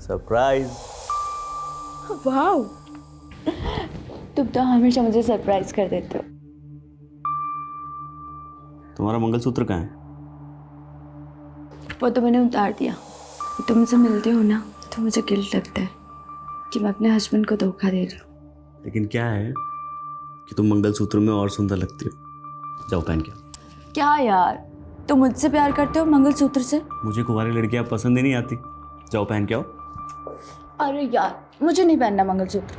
Surprise. वाह, तुम तो हमेशा मुझे सरप्राइज कर देते हो। तुम्हारा मंगलसूत्र कहाँ है? वो तो मैंने उतार दिया। तुम मुझसे मिलते हो ना तो मुझे गिल्ट लगता है कि मैं अपने हस्बैंड को धोखा दे रही हूँ। लेकिन क्या है कि तुम मंगलसूत्र में और सुंदर लगती हो। जाओ पहन के। क्या यार, तुम मुझसे प्यार करते हो मंगलसूत्र से? मुझे कुंवारी लड़कियां पसंद ही नहीं आती। जाओ पहन के आओ। अरे यार, मुझे नहीं पहनना मंगलसूत्र।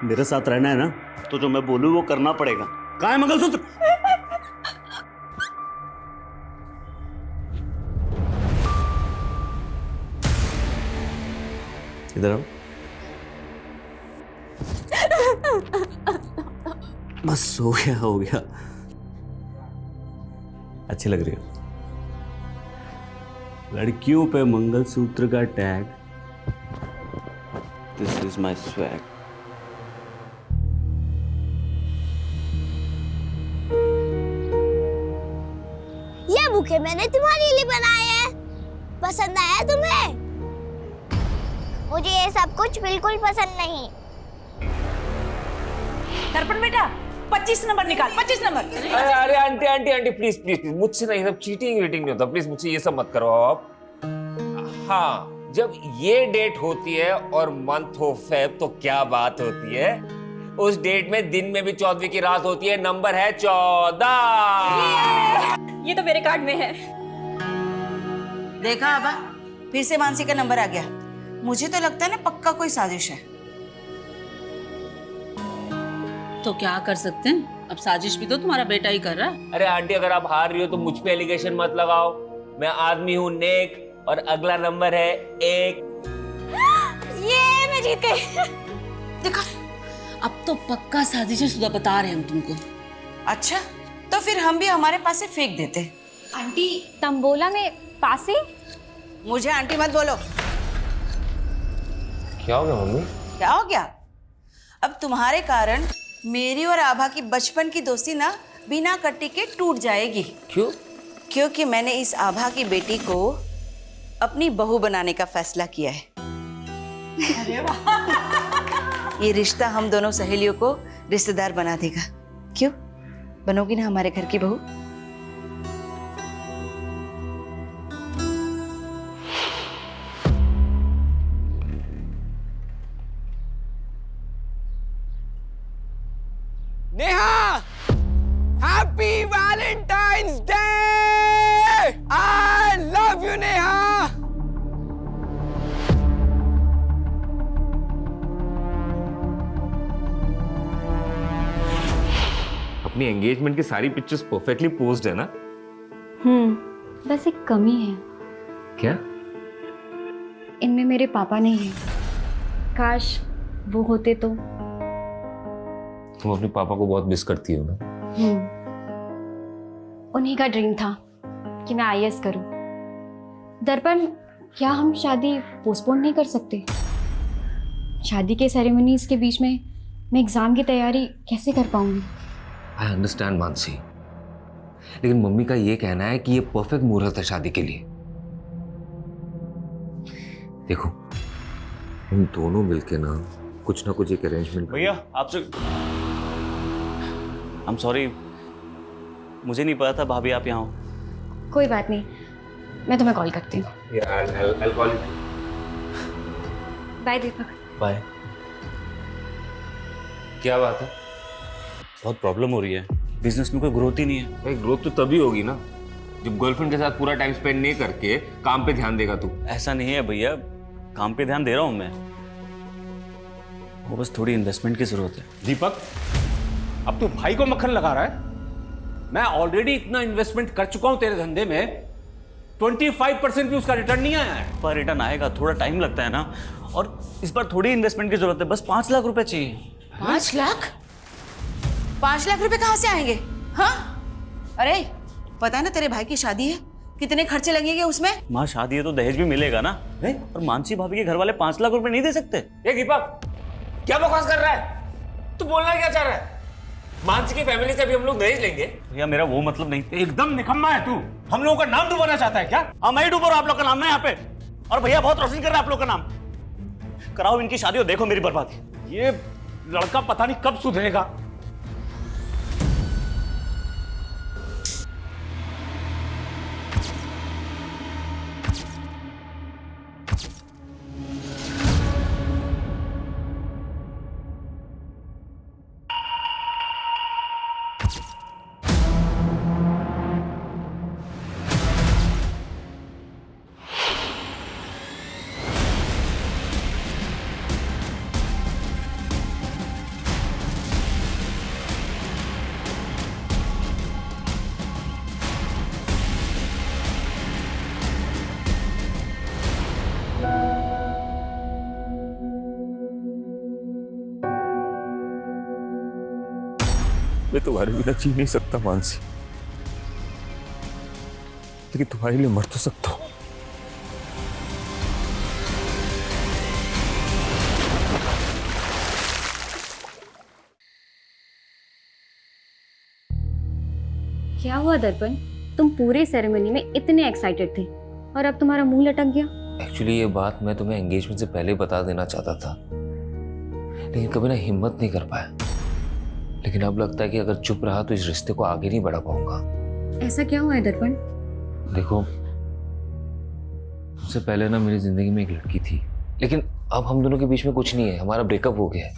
मेरे साथ रहना है ना तो जो मैं बोलूं वो करना पड़ेगा। कहाँ है मंगलसूत्र? इधर आओ। बस हो गया। अच्छी लग रही हो। लड़कियों पे मंगलसूत्र का tag. This is my swag. ये बुके मैंने तुम्हारे लिए बनाए हैं। पसंद आया तुम्हें? मुझे ये सब कुछ बिल्कुल पसंद नहीं। दर्पण बेटा 25 नंबर निकाल, 25 नंबर। अरे aunty aunty aunty please please please, मुझसे नहीं, सब चीटिंग वीटिंग नहीं होता, प्लीज मुझसे ये सब मत करो आप। हाँ, जब ये डेट होती है और मंथ हो फेब तो क्या बात होती है। उस डेट में दिन में भी 14वीं की रात होती है। नंबर है 14। ये तो मेरे कार्ड में है। देखा आबा, फिर से मानसी का नंबर आ गया। मुझे तो लगता है ना पक्का कोई साजिश है। तो क्या कर सकते हैं, अब साजिश भी तो तुम्हारा बेटा ही कर रहा है। अरे आंटी, अगर आप हार रही हो तो मुझ पे एलिगेशन मत लगाओ। मैं आदमी हूँ नेक और अगला नंबर है 1। ये मैं जीत गई। देखा, अब तो पक्का साजिश बता रहे हैं हम तुमको। अच्छा तो फिर हम भी हमारे पास से फेंक देते। आंटी तंबोला में पासे? मुझे आंटी मत बोलो। क्या हो गया मम्मी? क्या हो गया? अब तुम्हारे कारण मेरी और आभा की बचपन की दोस्ती ना बिना कट्टी के टूट जाएगी। क्यों? क्योंकि मैंने इस आभा की बेटी को अपनी बहू बनाने का फैसला किया है। अरे वाह। ये रिश्ता हम दोनों सहेलियों को रिश्तेदार बना देगा। क्यों, बनोगी ना हमारे घर की बहू? Neha, happy Valentine's day! I love you Neha. अपनी एंगेजमेंट की सारी पिक्चर्स परफेक्टली पोज्ड है ना? बस एक कमी है। क्या? इनमें मेरे पापा नहीं है। काश वो होते तो। तुम अपने पापा को बहुत मिस करती हो ना? उन्हीं का ड्रीम था कि मैं आईएएस करूं। दर्पण, क्या हम शादी पोस्टपोन नहीं कर सकते? शादी के सेरेमनीज के बीच में मैं एग्जाम की तैयारी कैसे कर पाऊंगी? आई अंडरस्टैंड मानसी, लेकिन मम्मी का ये कहना है कि ये परफेक्ट मुहूर्त है शादी के लिए। देखो, हम दोनों मिलके ना कुछ एक अरेंजमेंट। भैया आपसे I'm sorry, मुझे नहीं पता था भाभी आप यहाँ हो। कोई बात नहीं, मैं तुम्हें कॉल करती हूँ। बाय दीपक। बाय। क्या बात है? बहुत प्रॉब्लम हो रही है, बिजनेस में कोई ग्रोथ ही नहीं है। भाई ग्रोथ तो तभी होगी ना जब गर्लफ्रेंड के साथ पूरा टाइम स्पेंड नहीं करके काम पे ध्यान देगा तू। ऐसा नहीं है भैया, काम पे ध्यान दे रहा हूँ मैं, वो बस थोड़ी इन्वेस्टमेंट की जरूरत है। दीपक, अब तू भाई को मक्खन लगा रहा है। मैं ऑलरेडी इतना इन्वेस्टमेंट कर चुका हूं तेरे धंधे में, 25% भी उसका रिटर्न नहीं आया है। पर रिटर्न आएगा, थोड़ा टाइम लगता है ना, और इस बार थोड़ी इन्वेस्टमेंट की जरूरत है, बस 5 लाख रुपए चाहिए। 5 लाख? 5 लाख रुपए कहाँ से आएंगे? हाँ, अरे पता है ना तेरे भाई की शादी है, कितने खर्चे लगेंगे उसमें? माँ शादी है तो दहेज भी मिलेगा ना। और मानसी भाभी के घर वाले 5 लाख रुपए नहीं दे सकते। ये दीपक क्या बकवास कर रहा है? तू बोलना क्या चाह रहा है? मानसी की फैमिली से अभी हम लोग दहेज लेंगे? भैया मेरा वो मतलब नहीं। एकदम निकम्मा है तू। हम लोगों का नाम डुबाना चाहता है क्या? हाँ मैं ही डूब रहा हूं आप लोग का नाम ना यहाँ पे। और भैया बहुत रोशन कर रहा है आप लोग का नाम। कराओ इनकी शादी और देखो मेरी बर्बादी। ये लड़का पता नहीं कब सुधरेगा। मैं तुम्हारे बिना जी नहीं सकता मानसी, लेकिन तुम्हारे लिए मर तो सकता हूं। क्या हुआ दर्पण, तुम पूरे सेरेमनी में इतने एक्साइटेड थे और अब तुम्हारा मुंह लटक गया। एक्चुअली ये बात मैं तुम्हें एंगेजमेंट से पहले बता देना चाहता था, लेकिन कभी ना हिम्मत नहीं कर पाया। लेकिन अब लगता है कि अगर चुप रहा तो इस रिश्ते को आगे नहीं बढ़ा पाऊंगा। ऐसा क्या हुआ है दर्पण? देखो, उससे पहले ना मेरी जिंदगी में एक लड़की थी, लेकिन अब हम दोनों के बीच में कुछ नहीं है, हमारा ब्रेकअप हो गया है।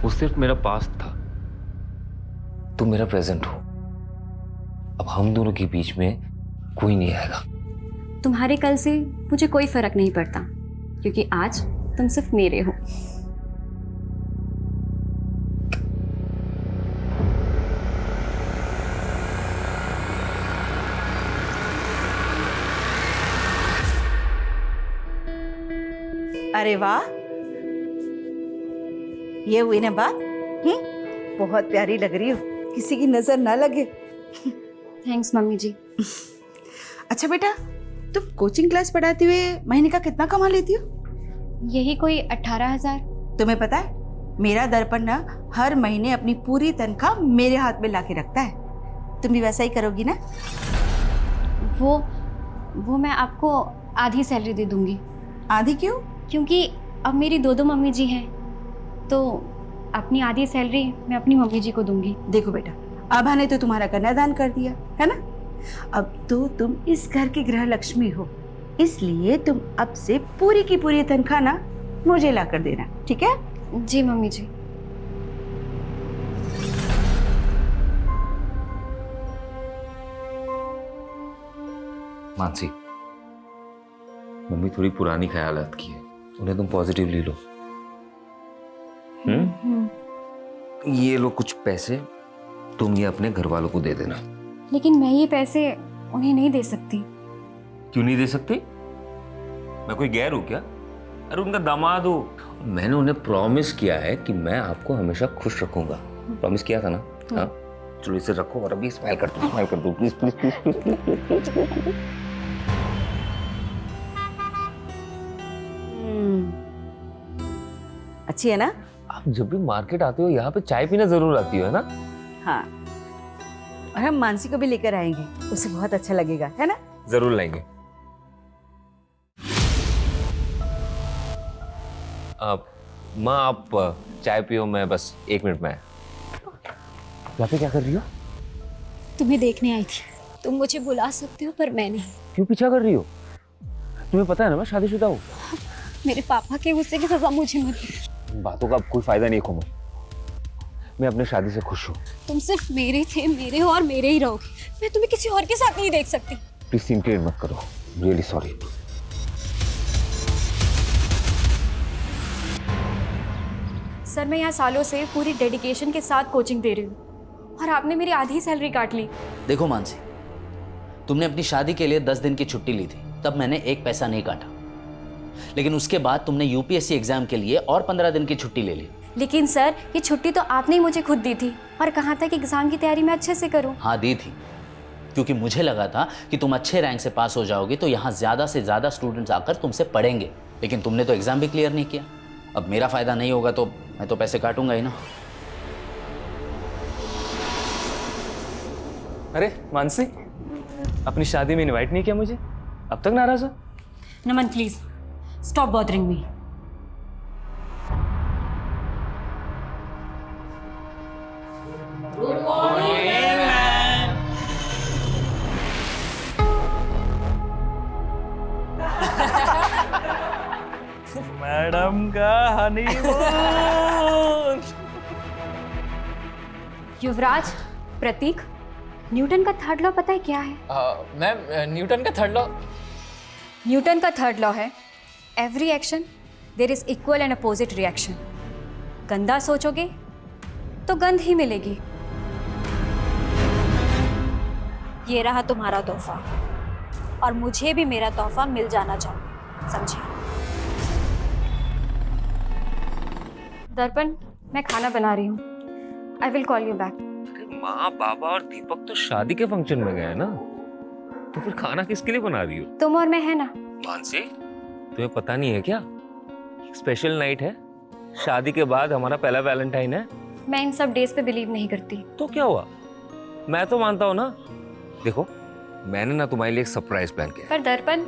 वो सिर्फ मेरा पास्ट था, तुम मेरा प्रेजेंट हो। अब हम दोनों के बीच में कोई नहीं आएगा। तुम्हारे कल से मुझे कोई फर्क नहीं पड़ता, क्योंकि आज तुम सिर्फ मेरे हो। अरे वाह, ये हुई ना बात। बहुत प्यारी लग रही हो, किसी की नजर ना लगे। थैंक्स मम्मी जी। अच्छा बेटा, तुम कोचिंग क्लास पढ़ाते हुए महीने का कितना कमा लेती हो? यही कोई 18,000। तुम्हें पता है, मेरा दर्पण ना हर महीने अपनी पूरी तनख्वाह मेरे हाथ में लाके रखता है। तुम भी वैसा ही करोगी ना? वो मैं आपको आधी सैलरी दे दूंगी। आधी क्यों? क्योंकि अब मेरी दो मम्मी जी हैं, तो अपनी आधी सैलरी मैं अपनी मम्मी जी को दूंगी। देखो बेटा, आभा ने तो तुम्हारा कन्यादान कर दिया है ना, अब तो तुम इस घर की गृह लक्ष्मी हो, इसलिए तुम अब से पूरी की पूरी तनख्वाह ना मुझे ला कर देना, ठीक है? जी मम्मी जी। मानसी, मम्मी थोड़ी पुरानी ख्यालात की है, उन्हें तुम पॉजिटिवली लो। ये लो कुछ पैसे, तुम ये अपने घर वालों को दे देना। लेकिन मैं ये पैसे उन्हें नहीं दे सकती। क्यों नहीं दे सकती? मैं कोई गैर हूं क्या? अरे उनका दामाद हो। मैंने उन्हें प्रॉमिस किया है कि मैं आपको हमेशा खुश रखूंगा। प्रॉमिस किया था ना? हाँ, चलो इसे रखो और अभी स्माइल कर दो, प्लीज प्लीज प्लीज प्लीज। अच्छी है ना? आप जब भी मार्केट आते हो यहाँ पे चाय पीना जरूर आती हो, है ना? हाँ, और हम मानसी को भी लेकर आएंगे, उसे बहुत अच्छा लगेगा, है ना? जरूर लाएंगे। माँ आप चाय पियो, मैं बस 1 मिनट में आया। यहाँ पे क्या कर रही हो? तुम्हें देखने आई थी। तुम मुझे बुला सकते हो पर मैं नहीं। क्यों पीछा कर रही हो? तुम्हें पता है ना मैं शादीशुदा हूँ। मेरे पापा के गुस्से की सजा मुझे मत दो। बातों का अब कोई फायदा नहीं कोमल, मैं अपने शादी से खुश हूँ। तुम सिर्फ मेरे थे, मेरे हो और मेरे ही रहोगे। मैं तुम्हें किसी और के साथ नहीं देख सकती। प्लीज सीन क्रिएट मत करो, रियली सॉरी। सर मैं यहाँ सालों से पूरी डेडिकेशन के साथ कोचिंग दे रही हूँ और आपने मेरी आधी सैलरी काट ली। देखो मानसी, तुमने अपनी शादी के लिए 10 दिन की छुट्टी ली थी, तब मैंने 1 पैसा नहीं काटा। लेकिन उसके बाद तुमने यूपीएससी एग्जाम के लिए और 15 दिन की छुट्टी ले ली। लेकिन सर ये छुट्टी तो आपने ही मुझे खुद दी थी और कहा था कि एग्जाम की तैयारी मैं अच्छे से करूँ। हाँ दी थी, क्योंकि मुझे लगा था कि तुम अच्छे रैंक से पास हो जाओगी तो यहाँ ज़्यादा से ज़्यादा स्टूडेंट्स आकर तुमसे पढ़ेंगे। लेकिन तुमने तो एग्जाम भी क्लियर नहीं किया। अब मेरा फ़ायदा नहीं होगा तो मैं तो पैसे काटूंगा ही ना। अरे मानसी, अपनी शादी में इनवाइट नहीं किया मुझे, अब तक नाराज हो? Naman please stop bothering me. Madam का हनीमून। युवराज, प्रतीक, न्यूटन का थर्ड लॉ पता है क्या है? मैम, न्यूटन का थर्ड लॉ? न्यूटन का थर्ड लॉ है every action there is equal and opposite reaction. गंदा सोचोगे तो गंध ही मिलेगी। ये रहा तुम्हारा तोहफा, और मुझे भी मेरा तोहफा मिल जाना चाहिए, समझे? दर्पण, मैं खाना बना रही हूँ। I will call you back. माँ, बाबा और दीपक तो शादी के फंक्शन में गए ना, तो फिर खाना किसके लिए बना रही हो? तुम और मैं है ना। मानसी, तुम्हें पता नहीं है क्या, स्पेशल नाइट है, शादी के बाद हमारा पहला वैलेंटाइन है। मैं इन सब डेज पे बिलीव नहीं करती। तो क्या हुआ, मैं तो मानता हूँ ना। देखो, मैंने ना तुम्हारे लिए एक सरप्राइज प्लान किया है। पर दर्पण,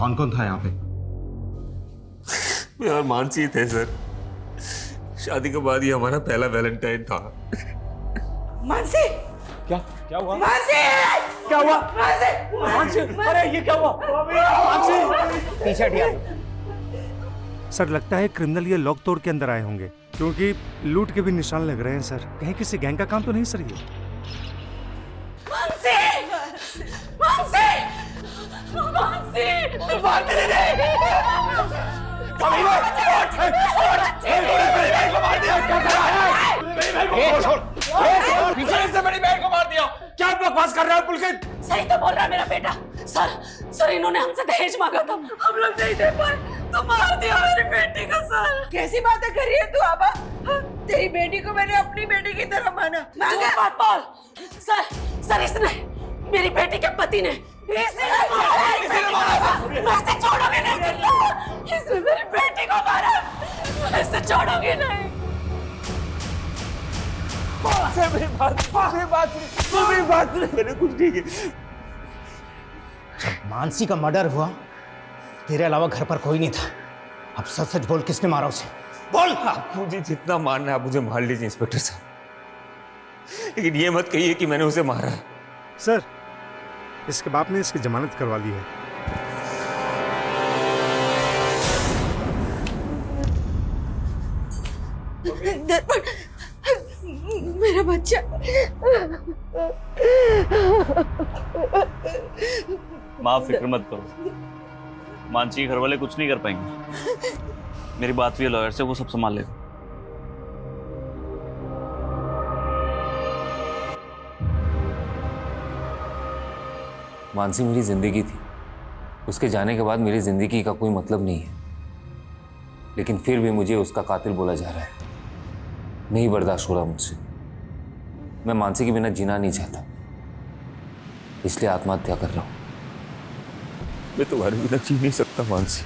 कौन कौन था यहाँ पे? मैं और मानसी थे सर। शादी के बाद ये हमारा पहला वैलेंटाइन था। मानसी, क्या क्या हुआ? मानसी, क्या हुआ? मानसी, मानसी, अरे ये क्या हुआ? मानसी, पीछे हटिया। सर लगता है क्रिमिनल ये लॉक तोड़ के अंदर आए होंगे, क्योंकि लूट के भी निशान लग रहे हैं सर। कहीं किसी गैंग का काम तो नहीं सर ये? मानसी, मानसी, मानसी, मानसी नहीं। पीछे से मेरी बहन को मार दिया। क्या बकवास कर रहा है पुलकित? सही तो बोल रहा है मेरा बेटा। सर इन्होंने हमसे दहेज मांगा था, हम लोग नहीं दे पाए तो मार दिया मेरी बेटी को। सर कैसी बातें कर रही है तू आबा? तेरी बेटी को मैंने अपनी बेटी की तरह माना। झूठ मत बोल। सर इसने, मेरी बेटी के पति ने इसने छोड़ोगे नहीं। इसने मेरी बेटी को मारा, मैं इसे छोड़ोगे नहीं। मैंने कुछ नहीं किया। जब मानसी का मर्डर हुआ, तेरे अलावा घर पर कोई नहीं था। अब सच सच बोल, किसने मारा उसे? बोल। आप मुझे जितना मारना है आप मुझे मार लीजिए इंस्पेक्टर साहब, लेकिन ये मत कहिए कि मैंने उसे मारा है। सर इसके बाप ने इसकी जमानत करवा ली है। दर्पण, मेरा बच्चा। माँ फिक्र मत करो, मानसी के घर वाले कुछ नहीं कर पाएंगे। मेरी बात हुई है लॉयर से, वो सब संभाल लेगा। मानसी मेरी जिंदगी थी, उसके जाने के बाद मेरी जिंदगी का कोई मतलब नहीं है, लेकिन फिर भी मुझे उसका कातिल बोला जा रहा है। नहीं बर्दाश्त हो रहा मुझसे। मैं मानसी के बिना जीना नहीं चाहता। इसलिए आत्महत्या कर रहा हूं। मैं तुम्हारे बिना जी नहीं सकता मानसी।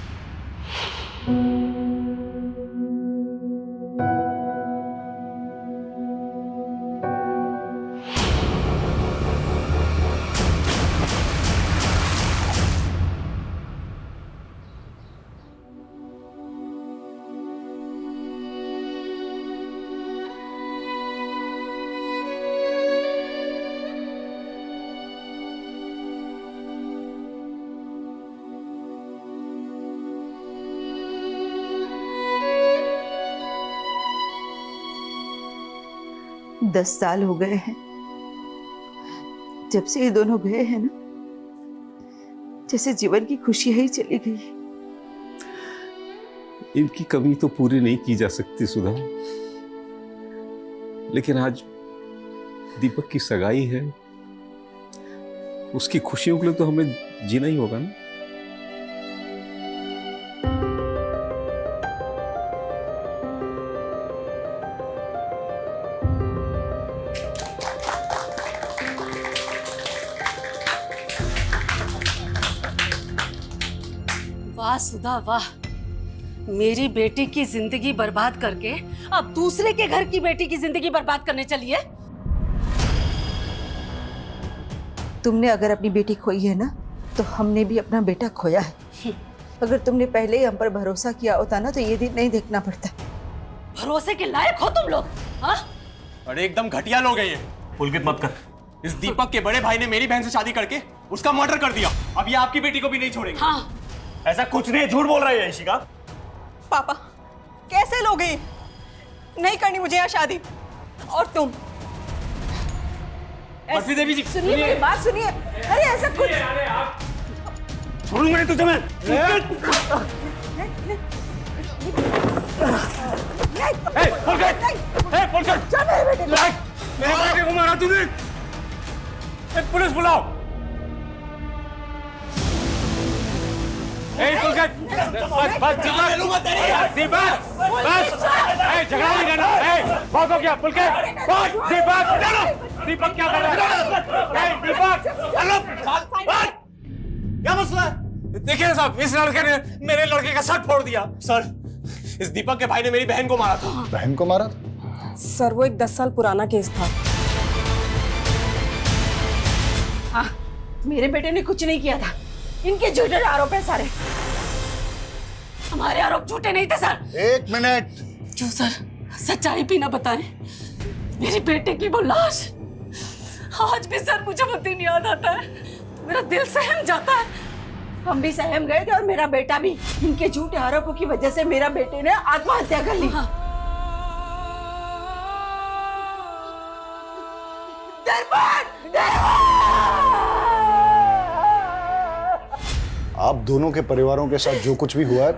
दस साल हो गए हैं जब से ये दोनों गए हैं ना, जैसे जीवन की खुशियां ही चली गई। इनकी कमी तो पूरी नहीं की जा सकती सुधा, लेकिन आज दीपक की सगाई है, उसकी खुशियों के लिए तो हमें जीना ही होगा ना। वाह सुधा वाह, मेरी बेटी की जिंदगी बर्बाद करके अब दूसरे के घर की बेटी की जिंदगी बर्बाद करने चली है। तुमने अगर अपनी बेटी खोई है ना, तो हमने भी अपना बेटा खोया है। अगर तुमने पहले ही हम पर भरोसा किया होता ना, तो ये दिन नहीं देखना पड़ता। भरोसे के लायक हो तुम लोग, हाँ? अरे एकदम घटिया लोग हैं ये। पुलकित मत कर। इस दीपक के बड़े भाई ने मेरी बहन से शादी करके उसका मर्डर कर दिया। अब ये आपकी बेटी को भी नहीं छोड़ेंगे। हाँ। ऐसा कुछ नहीं, झूठ बोल रही है इशिका। पापा कैसे लोगे? नहीं करनी मुझे यहाँ शादी। और तुम बर्फी देवी जी सुनिए मेरी बात सुनिए। अरे ऐसा कुछ छोड़ूंगा नहीं तुझे मैं। मेरे बेटे को मारा तूने। पुलिस बुलाओ। बस दीपक, बस झगड़ा नहीं करना। बहुत हो गया पुलकित, बस दीपक। दीपक क्या कर रहा है? दीपक क्या मसला है? देखिए साहब, इस लड़के ने मेरे लड़के का सर फोड़ दिया। सर, इस दीपक के भाई ने मेरी बहन को मारा था। बहन को मारा था? सर वो एक 10 साल पुराना केस था। हाँ, मेरे बेटे ने कुछ नहीं किया था। इनके झूठे आरोप है सारे। हमारे आरोप झूठे नहीं थे सर। एक मिनट। जो सर सच्चाई भी ना बताएं, मेरे बेटे की वो लाश आज भी सर मुझे वो दिन याद आता है। मेरा दिल सहम जाता है। हम भी सहम गए थे और मेरा बेटा भी। इनके झूठे आरोपों की वजह से मेरा बेटे ने आत्महत्या कर ली। आप दोनों के परिवारों के साथ जो कुछ भी हुआ है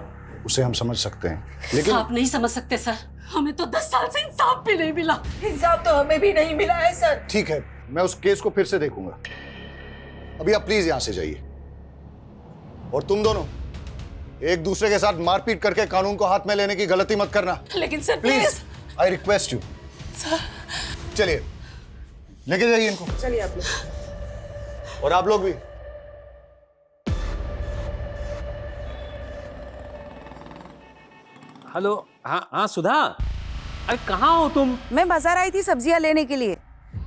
उसे हम समझ सकते हैं, लेकिन आप नहीं समझ सकते सर। हमें तो 10 साल से इंसाफ भी नहीं मिला। इंसाफ तो हमें भी नहीं मिला है सर। ठीक है, मैं उस केस को फिर से देखूंगा। अभी आप प्लीज यहां से जाइए। और तुम दोनों एक दूसरे के साथ मारपीट करके कानून को हाथ में लेने की गलती मत करना। लेकिन sir please, I request you. चलिए लेके जाइए इनको। चलिए आप लोग। और आप लोग भी। हेलो। हाँ हाँ सुधा, अरे कहाँ हो तुम? मैं बाजार आई थी सब्जियां लेने के लिए।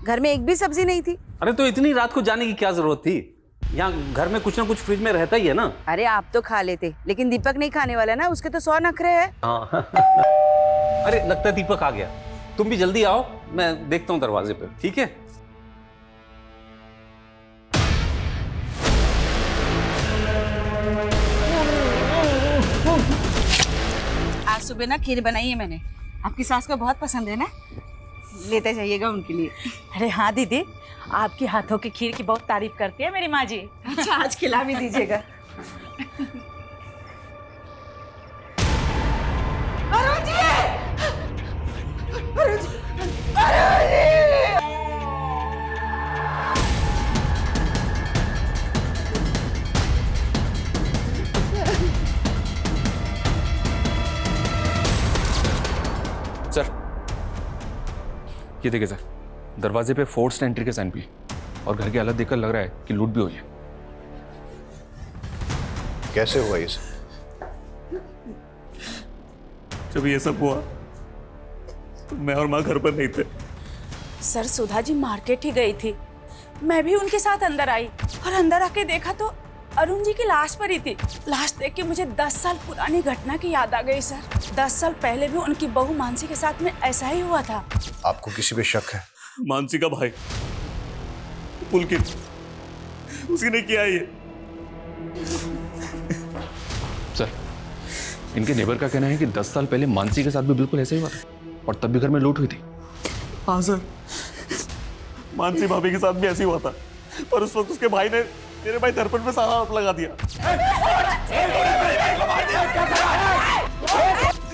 घर में एक भी सब्जी नहीं थी। अरे तो इतनी रात को जाने की क्या जरूरत थी? यहाँ घर में कुछ ना कुछ फ्रिज में रहता ही है ना। अरे आप तो खा लेते, लेकिन दीपक नहीं खाने वाला ना, उसके तो 100 नखरे हैं। हाँ। अरे लगता है दीपक आ गया। तुम भी जल्दी आओ, मैं देखता हूँ दरवाजे पे, ठीक है? आज सुबह ना खीर बनाई है मैंने। आपकी सास को बहुत पसंद है ना, लेते जाइएगा उनके लिए। अरे हाँ दीदी, आपके हाथों की खीर की बहुत तारीफ करती है मेरी माँ जी। अच्छा, आज खिला भी दीजिएगा। अरुण जी! अरुण जी! अरुण जी! सर, ये देखिए सर, दरवाजे पे फोर्स्ड एंट्री के साइन भी। और घर की हालत देखकर लग रहा है कि लूट भी हुई है। कैसे हुआ ये सब? जब ये सब हुआ तो मैं और माँ घर पर नहीं थे। सर सुधा जी मार्केट ही गई थी, मैं भी उनके साथ अंदर आई और अंदर आके देखा तो अरुण जी की लाश पड़ी थी। लाश देख के मुझे 10 साल पुरानी घटना की याद आ गई सर। 10 साल पहले भी उनकी बहू मानसी के साथ में ऐसा ही हुआ था। आपको किसी पे शक है? मानसी का भाई पुलकित, उसी ने किया ये। सर, इनके नेबर का कहना है कि 10 साल पहले मानसी के साथ भी बिल्कुल ऐसा ही हुआ था और तब भी घर में लूट हुई थी। हाँ सर, मानसी भाभी के साथ भी ऐसे ही हुआ था, पर उस वक्त उसके भाई ने मेरे भाई दर्पण पे सारा आरोप लगा दिया।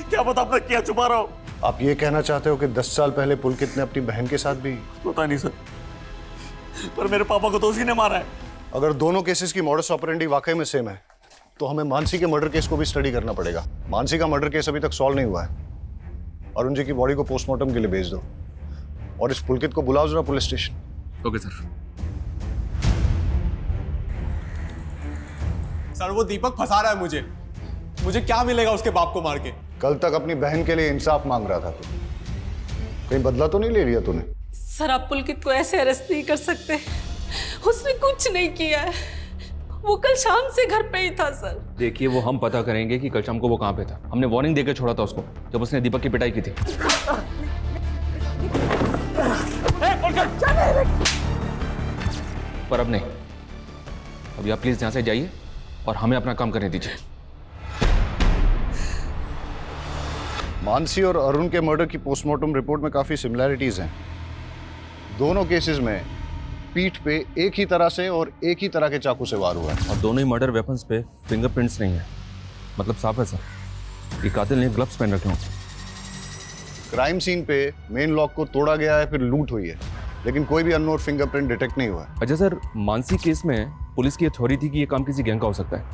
क्या पता आपने क्या छुपा रहा हो? आप ये कहना चाहते हो कि 10 साल पहले पुलकित ने अपनी बहन के साथ भी? पता नहीं सर, पर मेरे पापा को तो उसी ने मारा है। अगर दोनों केसेस की मॉडस ऑपरेंडी वाकई में सेम है तो हमें मानसी के मर्डर केस को भी स्टडी करना पड़ेगा। मानसी का मर्डर केस अभी तक सॉल्व नहीं हुआ है। अरुण जी की बॉडी को पोस्टमार्टम के लिए भेज दो और इस पुलकित को बुलाओ जरा police station. Okay sir. Sir, वो दीपक फंसा रहा है मुझे क्या मिलेगा उसके बाप को मार के? कल तक अपनी बहन के लिए इंसाफ मांग रहा था तू, कहीं बदला तो नहीं ले लिया तूने? सर आप पुलकित को ऐसे अरेस्ट नहीं कर सकते, उसने कुछ नहीं किया है, वो कल शाम से घर पे ही था सर। देखिए, वो हम पता करेंगे कि कल शाम को वो कहाँ पे था। हमने वार्निंग देकर छोड़ा था उसको जब उसने दीपक की पिटाई की थी। पर अब नहीं, अभी आप प्लीज यहाँ से जाइए और हमें अपना काम करने दीजिए। मानसी और अरुण के मर्डर की पोस्टमार्टम रिपोर्ट में काफी सिमिलैरिटीज हैं। दोनों केसेस में पीठ पे एक ही तरह से और एक ही तरह के चाकू से वार हुआ है और दोनों ही मर्डर वेपन्स पे फिंगरप्रिंट्स नहीं है, मतलब साफ है सर। ये कातिल ने ग्लव्स पहन रखे हों। क्राइम सीन पे मेन लॉक को तोड़ा गया है, फिर लूट हुई है, लेकिन कोई भी अननोन फिंगरप्रिंट डिटेक्ट नहीं हुआ है। अच्छा सर, मानसी केस में पुलिस की थ्योरी थी कि ये काम किसी गैंग का हो सकता है,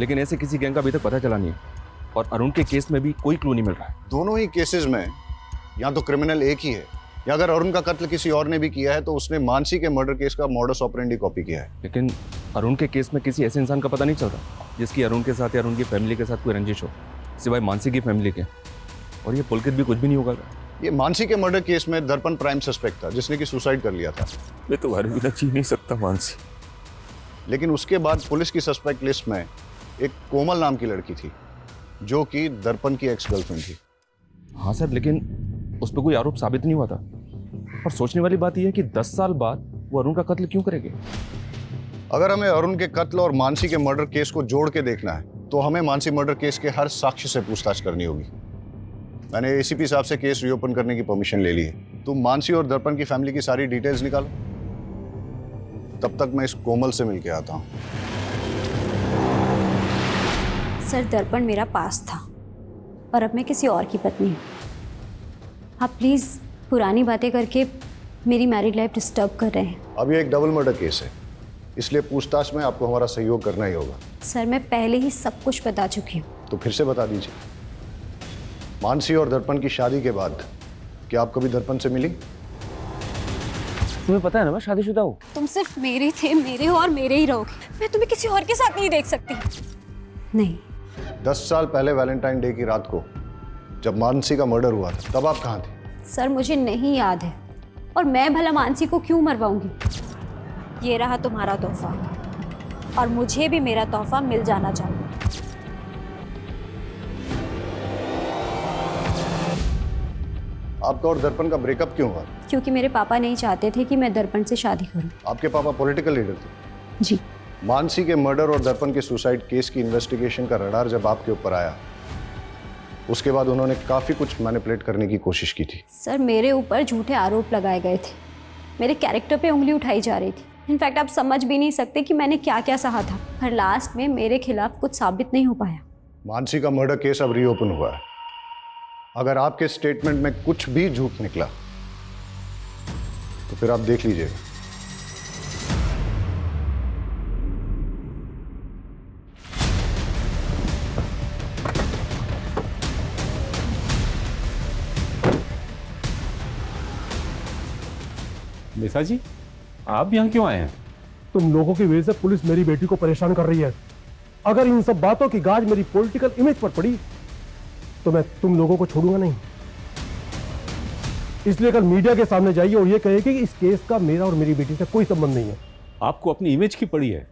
लेकिन ऐसे किसी गैंग का अभी तक पता चला नहीं है। और अरुण के केस में भी कोई क्लू नहीं मिल रहा है। दोनों ही केसेस में या तो क्रिमिनल एक ही है, या अगर अरुण का कत्ल किसी और ने भी किया है तो उसने मानसी के मर्डर केस का मॉडस ऑपरेंडी कॉपी किया है। लेकिन अरुण के केस में किसी ऐसे इंसान का पता नहीं चल रहा जिसकी अरुण के साथ या अरुण की फैमिली के साथ कोई रंजिश हो, सिवाय मानसी की फैमिली के। और ये पुलकित भी कुछ भी नहीं होगा। ये मानसी के मर्डर केस में दर्पण प्राइम सस्पेक्ट था, जिसने कि सुसाइड कर लिया था। मैं तुम्हारे बिना जी नहीं सकता मानसी। लेकिन उसके बाद पुलिस की सस्पेक्ट लिस्ट में एक कोमल नाम की लड़की थी, जो कि दर्पण की एक्स गर्लफ्रेंड थी। हाँ सर, लेकिन उस पर कोई आरोप साबित नहीं हुआ था। और सोचने वाली बात यह है कि 10 साल बाद वो अरुण का कत्ल क्यों करेंगे? अगर हमें अरुण के कत्ल और मानसी के मर्डर केस को जोड़ के देखना है तो हमें मानसी मर्डर केस के हर साक्ष्य से पूछताछ करनी होगी। मैंने एसीपी साहब से केस रीओपन करने की परमिशन ले ली है। तुम मानसी और दर्पण की फैमिली की सारी डिटेल्स निकालो, तब तक मैं इस कोमल से मिलके आता हूँ। सर दर्पण मेरा पास था और अब मैं किसी और की पत्नी हूँ। आप प्लीज़ पुरानी बातें करके मेरी मैरिड लाइफ डिस्टर्ब कर रहे हैं। अब ये एक डबल मर्डर केस है, इसलिए पूछताछ में आपको हमारा सहयोग करना ही होगा। सर मैं पहले ही सब कुछ बता चुकी हूँ। तो फिर से बता दीजिए, मानसी और दर्पण की शादी के बाद क्या आप कभी दर्पण से मिली? तुम्हें पता है ना मैं शादीशुदा हूँ। तुम सिर्फ मेरे थे, मेरे हो और मेरे ही रहोगे। मैं तुम्हें किसी और के साथ नहीं देख सकती। नहीं। 10 साल पहले वैलेंटाइन डे की रात को जब मानसी का मर्डर हुआ था, तब आप कहाँ थे? सर मुझे नहीं याद है, और मैं भला मानसी को क्यों मरवाऊंगी। ये रहा तुम्हारा तोहफा, और मुझे भी मेरा तोहफा मिल जाना चाहिए। आपका और दर्पण का ब्रेकअप क्यों हुआ? क्योंकि मेरे पापा नहीं चाहते थे कि मैं दर्पण से शादी करूं। आपके पापा पॉलिटिकल लीडर थे? जी। मानसी के मर्डर और दर्पण के सुसाइड केस की इन्वेस्टिगेशन का रडार जब आपके ऊपर आया, उसके बाद उन्होंने काफी कुछ मैनिपुलेट करने की कोशिश की थी। सर मेरे ऊपर झूठे आरोप लगाए गए थे, मेरे कैरेक्टर पे उंगली उठाई जा रही थी। इनफैक्ट आप समझ भी नहीं सकते कि मैंने क्या क्या सहा था, पर लास्ट में मेरे खिलाफ कुछ साबित नहीं हो पाया। मानसी का मर्डर केस अब रीओपन हुआ है। अगर आपके स्टेटमेंट में कुछ भी झूठ निकला तो फिर आप देख लीजिएगा। निशा जी, आप यहाँ क्यों आए हैं? तुम लोगों की वजह से पुलिस मेरी बेटी को परेशान कर रही है। अगर इन सब बातों की गाज मेरी पॉलिटिकल इमेज पर पड़ी तो मैं तुम लोगों को छोड़ूंगा नहीं। इसलिए कल मीडिया के सामने जाइए और ये कहिए कि इस केस का मेरा और मेरी बेटी से कोई संबंध नहीं है। आपको अपनी इमेज की पड़ी है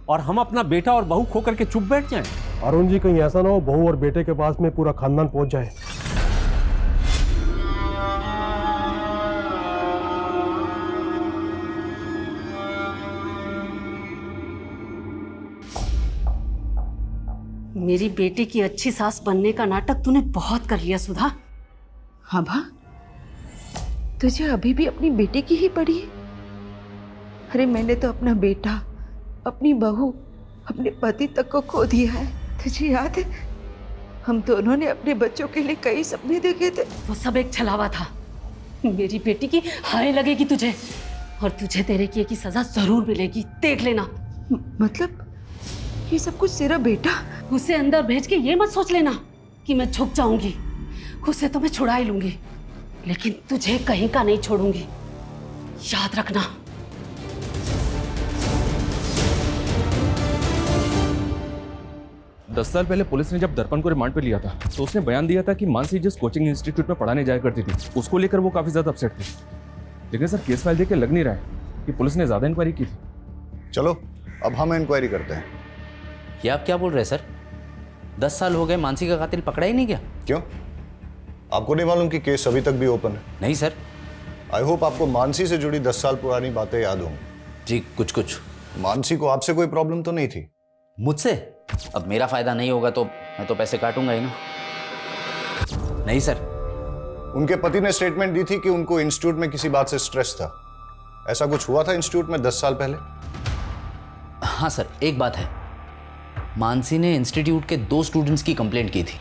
और हम अपना बेटा और बहू खो करके चुप बैठ जाएं। अरुण जी, कहीं ऐसा ना हो बहू और बेटे के पास में पूरा खानदान पहुंच जाए। मेरी बेटी की अच्छी सास बनने का नाटक तूने बहुत कर लिया सुधा। हाँ भा, तुझे अभी भी अपनी बेटी की ही पड़ी है? अरे मैंने तो अपना बेटा, अपनी बहू, अपने पति तक को खो दिया है। तुझे याद है हम दोनों ने अपने बच्चों के लिए कई सपने देखे थे। वो सब एक छलावा था। मेरी बेटी की हाय लगेगी तुझे, और तुझे तेरे किए की सजा जरूर मिलेगी, देख लेना। मतलब ये सब कुछ तेरा बेटा? उसे अंदर भेज के ये मत सोच लेना कि मैं झुक जाऊंगी। उसे तो मैं छुड़ा ही लूंगी, लेकिन तुझे कहीं का नहीं छोड़ूंगी, याद रखना। दस साल पहले पुलिस ने जब दर्पण को रिमांड पे लिया था तो उसने बयान दिया था कि मानसी जिस कोचिंग इंस्टीट्यूट में पढ़ाने जाया करती थी उसको लेकर वो काफी ज्यादा अपसेट थी। लेकिन सर केस फाइल देख के लग नहीं रहा है कि पुलिस ने ज्यादा इंक्वायरी की थी। चलो अब हम इंक्वायरी करते हैं। ये आप क्या बोल रहे हैं सर? 10 साल हो गए, मानसी का कातिल पकड़ा ही नहीं गया? क्यों, आपको नहीं मालूम कि केस अभी तक भी ओपन है? नहीं सर। आई होप आपको मानसी से जुड़ी 10 साल पुरानी बातें याद होंगी। जी कुछ कुछ। मानसी को आपसे कोई प्रॉब्लम तो नहीं थी? मुझसे? अब मेरा फायदा नहीं होगा तो मैं तो पैसे काटूंगा ही ना। नहीं सर। उनके पति ने स्टेटमेंट दी थी कि उनको इंस्टीट्यूट में किसी बात से स्ट्रेस था। ऐसा कुछ हुआ था इंस्टीट्यूट में 10 साल पहले? हाँ सर, एक बात है, मानसी ने इंस्टीट्यूट के 2 स्टूडेंट्स की कंप्लेंट की थी।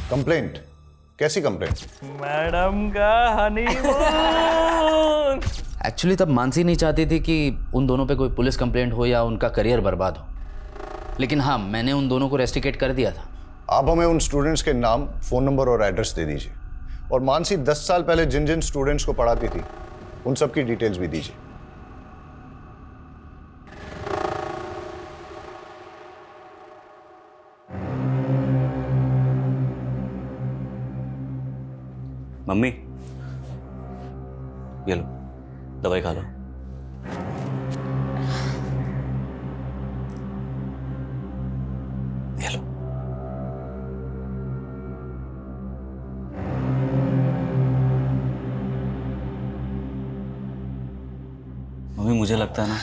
कंप्लेंट? कैसी कंप्लेंट? मैडम का हनीमून। एक्चुअली तब मानसी नहीं चाहती थी कि उन दोनों पे कोई पुलिस कंप्लेंट हो या उनका करियर बर्बाद हो, लेकिन हाँ मैंने उन दोनों को रेस्टिकेट कर दिया था। आप हमें उन स्टूडेंट्स के नाम, फोन नंबर और एड्रेस दे दीजिए, और मानसी 10 साल पहले जिन जिन स्टूडेंट्स को पढ़ाती थी उन सब की डिटेल्स भी दीजिए। मम्मी ये लो दवाई खा लो। ये लो। मम्मी मुझे लगता है ना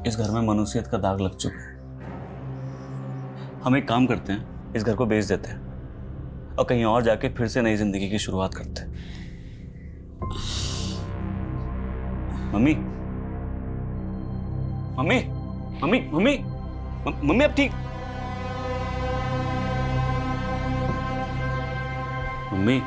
इस घर में मनुष्यत का दाग लग चुका है। हम एक काम करते हैं, इस घर को बेच देते हैं और कहीं और जाके फिर से नई जिंदगी की शुरुआत करते हैं। Mummy mummy mummy mummy mummy अब ठीक? मम्मी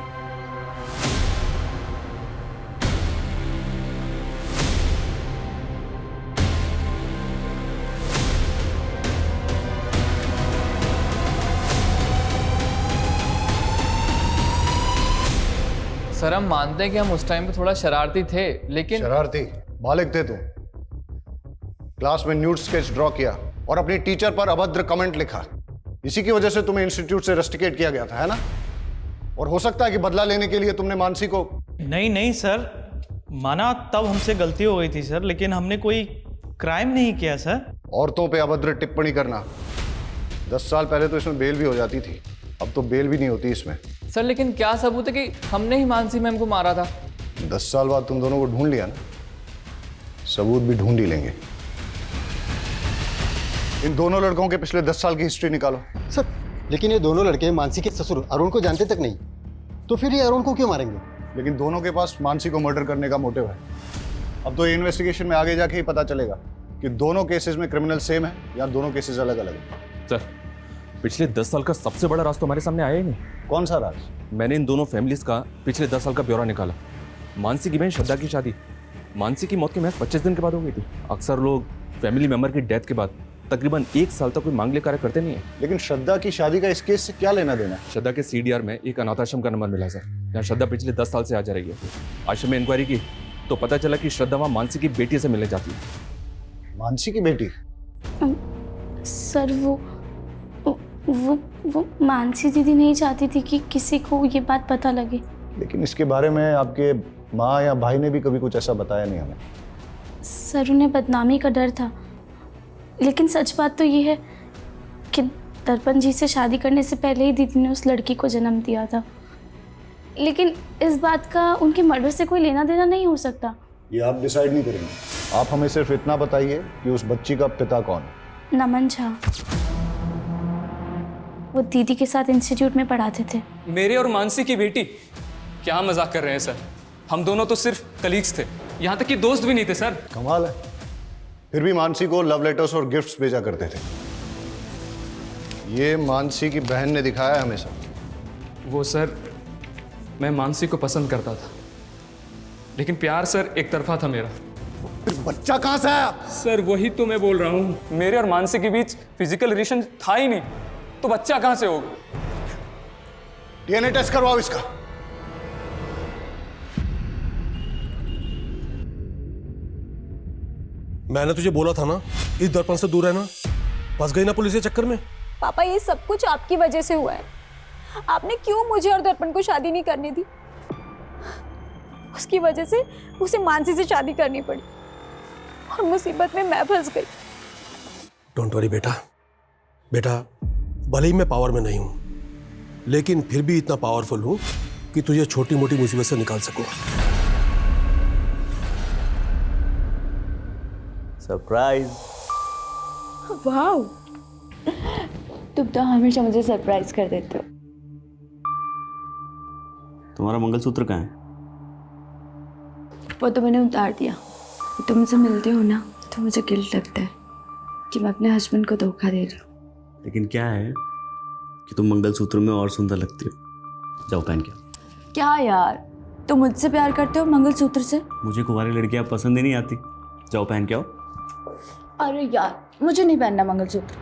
सर हम मानते हैं कि हम उस टाइम पे थोड़ा शरारती थे, लेकिन शरारती बालिग थे तुम। क्लास में न्यूड स्केच ड्रॉ किया और अपनी टीचर पर अभद्र कमेंट लिखा। इसी की वजह से तुम्हें इंस्टीट्यूट से रेस्टिकेट किया गया था, है ना? और हो सकता है कि बदला लेने के लिए तुमने मानसी को। नहीं नहीं सर, माना तब हमसे गलती हो गई थी सर, लेकिन हमने कोई क्राइम नहीं किया सर। औरतों पे अभद्र टिप्पणी करना, 10 साल पहले तो इसमें बेल भी हो जाती थी, अब तो बेल भी नहीं होती इसमें। सर लेकिन क्या सबूत है कि हमने ही मानसी मैम को मारा था? 10 साल बाद तुम दोनों को ढूंढ लिया ना, सबूत भी ढूंढ ही लेंगे। इन दोनों लड़कों के पिछले 10 साल की हिस्ट्री निकालो। सर लेकिन ये दोनों लड़के मानसी के ससुर अरुण को जानते तक नहीं, तो फिर ये अरुण को क्यों मारेंगे? लेकिन दोनों के पास मानसी को मर्डर करने का मोटिव है। अब तो ये इन्वेस्टिगेशन में आगे जाके ही पता चलेगा कि दोनों केसेस में क्रिमिनल सेम है या दोनों केसेस अलग अलग है। सर पिछले 10 साल का सबसे बड़ा राज तो हमारे सामने आया ही नहीं। कौन सा राज? मैंने इन दोनों फैमिलीज का पिछले 10 साल का ब्यौरा निकाला। मानसी की बहन श्रद्धा की शादी मानसी की मौत के महज 25 दिन के बाद हो गई थी। अक्सर लोग फैमिली मेंबर की डेथ के बाद तकरीबन 1 साल तक कोई मांगलिक कार्य करते नहीं है। लेकिन श्रद्धा की शादी का इस केस से क्या लेना देना है? श्रद्धा के CDR में एक अनाथ आश्रम का नंबर मिला सर, यहाँ श्रद्धा पिछले 10 साल से आ जा रही है। आश्रम में इंक्वायरी की तो पता चला कि श्रद्धा वहां मानसी की बेटी से मिलने जाती है। मानसी की बेटी? सर वो मानसी दीदी नहीं चाहती थी कि किसी को ये बात पता लगे। लेकिन इसके बारे में आपके माँ या भाई ने भी कभी कुछ ऐसा बताया नहीं हमें। सर उन्हें बदनामी का डर था, लेकिन सच बात तो ये है कि दर्पण जी से शादी करने से पहले ही दीदी ने उस लड़की को जन्म दिया था। लेकिन इस बात का उनके मर्डर से कोई लेना देना नहीं हो सकता। ये आप डिसाइड नहीं करेंगे, आप हमें सिर्फ इतना बताइए कि उस बच्ची का पिता कौन है। नमन झा, वो दीदी के साथ इंस्टीट्यूट में पढ़ाते थे। मेरे और मानसी की बेटी? क्या मजाक कर रहे हैं सर, हम दोनों तो सिर्फ कलीग्स थे, यहाँ तक कि दोस्त भी नहीं थे सर। कमाल है, फिर भी मानसी को लव लेटर्स और गिफ्ट्स भेजा करते थे। ये मानसी की बहन ने दिखाया है हमें सब। वो सर, मैं मानसी को पसंद करता था, लेकिन प्यार सर एक तरफा था मेरा। बच्चा कहाँ से आया? सर वही तो मैं बोल रहा हूँ, मेरे और मानसी के बीच फिजिकल रिलेशन था ही नहीं, तो बच्चा कहाँ से होगा? डीएनए टेस्ट करवाओ इसका। मैंने तुझे बोला था ना, इस दर्पण से दूर रहना। फंस गई ना पुलिस के चक्कर में। पापा ये सब कुछ आपकी वजह से हुआ है। आपने क्यों मुझे और दर्पण को शादी नहीं करने दी? उसकी वजह से उसे मानसी से शादी करनी पड़ी और मुसीबत में मैं फंस गई। डोंट वरी बेटा, बेटा भले ही मैं पावर में नहीं हूं, लेकिन फिर भी इतना पावरफुल हूं कि तुझे छोटी मोटी मुसीबत से निकाल सकूं। सरप्राइज। वाह, तुम तो हमेशा मुझे सरप्राइज कर देते हो। तुम्हारा मंगलसूत्र कहाँ है? वो तो मैंने उतार दिया। तुमसे मिलते हो ना तो मुझे गिल्ट लगता है कि मैं अपने हस्बैंड को धोखा दे रही हूँ। लेकिन क्या है कि तुम मंगलसूत्र में और सुंदर लगती हो। जाओ पहन के। क्या यार, तुम मुझसे प्यार करते हो मंगलसूत्र से? मुझे कुंवारी लड़कियां पसंद ही नहीं आती। जाओ पहन के आओ। अरे यार, मुझे नहीं पहनना मंगलसूत्र।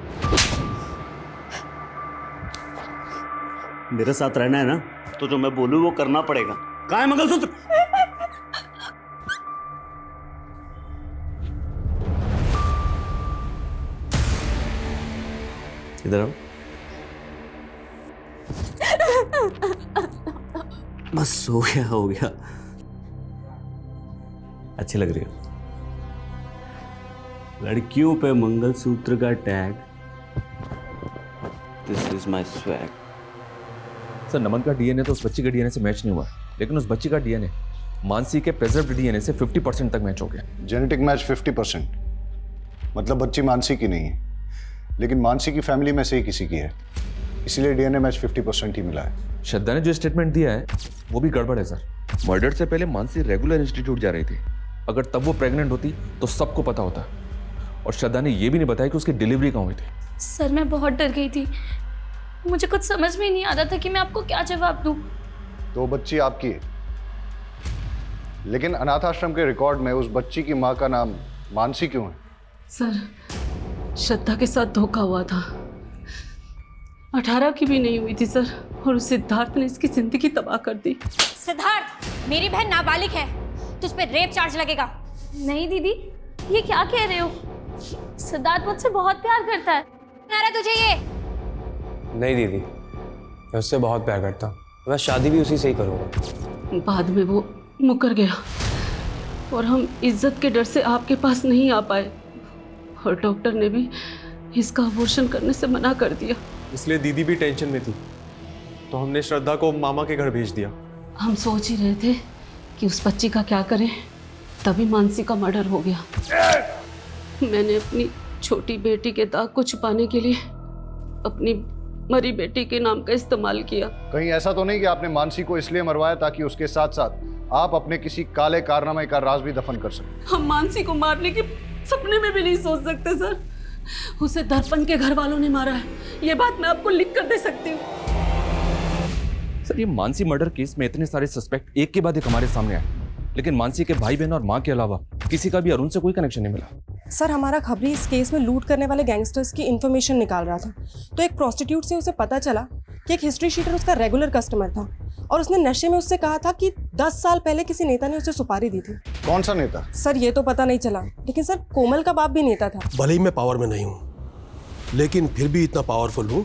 मेरे साथ रहना है ना, तो जो मैं बोलूं वो करना पड़ेगा। कहाँ है मंगलसूत्र? इधर आओ। बस हो गया। अच्छी लग रही हो। लड़कियों पे मंगलसूत्र का tag. This is my swag. Sir Naman का डीएनए तो उस बच्ची के डीएनए से मैच नहीं हुआ, लेकिन उस बच्ची का डीएनए मानसी के प्रेजर्व्ड डीएनए से 50% तक मैच हो गया। जेनेटिक मैच 50%, मतलब बच्ची मानसी की नहीं है, लेकिन मानसी की फैमिली में से ही किसी की है, इसलिए डीएनए मैच 50% ही मिला है। श्रद्धा ने जो स्टेटमेंट दिया है वो भी गड़बड़ है सर। मर्डर से पहले मानसी रेगुलर इंस्टीट्यूट जा रही थी। अगर तब वो प्रेग्नेंट होती तो सबको पता होता, और श्रद्धा ने ये भी नहीं बताया कि उसकी डिलीवरी कहाँ हुई थी। सर मैं बहुत डर गई थी, मुझे कुछ समझ में नहीं आ रहा था कि मैं आपको क्या जवाब दूं। तो बच्ची आपकी है, लेकिन अनाथ आश्रम के रिकॉर्ड में उस बच्ची की माँ का नाम मानसी क्यों है? सर श्रद्धा के साथ धोखा हुआ था। 18 की भी नहीं हुई थी सर, और उस सिद्धार्थ ने इसकी जिंदगी तबाह कर दी। सिद्धार्थ, मेरी बहन नाबालिग है, तुझ पे रेप चार्ज लगेगा। नहीं दीदी, ये क्या कह रहे हो? सिद्धार्थ मुझसे बहुत प्यार करता है। क्या रहा तुझे ये? नहीं दीदी, मैं उससे बहुत प्यार करता हूँ, मैं शादी भी उसी से ही करूँगा। बाद में वो मुकर गया और हम इज्जत के डर से आपके पास नहीं आ पाए, और डॉक्टर ने भी इसका अबॉर्शन करने से मना कर दिया। इसलिए दीदी भी टेंशन में थी, तो हमने श्रद्धा को मामा के घर भेज दिया। हम सोच ही रहे थे कि उस बच्ची का क्या करें, तभी मानसी का मर्डर हो गया। मैंने अपनी छोटी बेटी के दाग को छुपाने के लिए अपनी मरी बेटी के नाम का इस्तेमाल किया। कहीं ऐसा तो नहीं कि आपने मानसी को इसलिए मरवाया ताकि उसके साथ साथ आप अपने किसी काले कारनामे का राज भी दफन कर सकें? हम मानसी को मारने के सपने में भी नहीं सोच सकते सर। उसे दर्पण के घर वालों ने मारा है, ये बात मैं आपको लिख कर दे सकती हूँ। सर ये मानसी मर्डर केस में इतने सारे सस्पेक्ट एक के बाद एक हमारे सामने आए, लेकिन मानसी के भाई बहन और माँ के अलावा किसी का भी अरुण से कोई कनेक्शन नहीं मिला। सर हमारा खबरी इस केस में लूट करने वाले गैंगस्टर्स की इंफॉर्मेशन निकाल रहा था, तो एक प्रोस्टिट्यूट से उसे पता चला कि एक हिस्ट्री शीटर उसका रेगुलर कस्टमर था और उसने नशे में उससे कहा था कि 10 साल पहले किसी नेता ने उसे सुपारी दी थी। कौन सा नेता? सर ये तो पता नहीं चला, लेकिन सर कोमल का बाप भी नेता था। भले ही मैं पावर में नहीं हूँ, लेकिन फिर भी इतना पावरफुल हूँ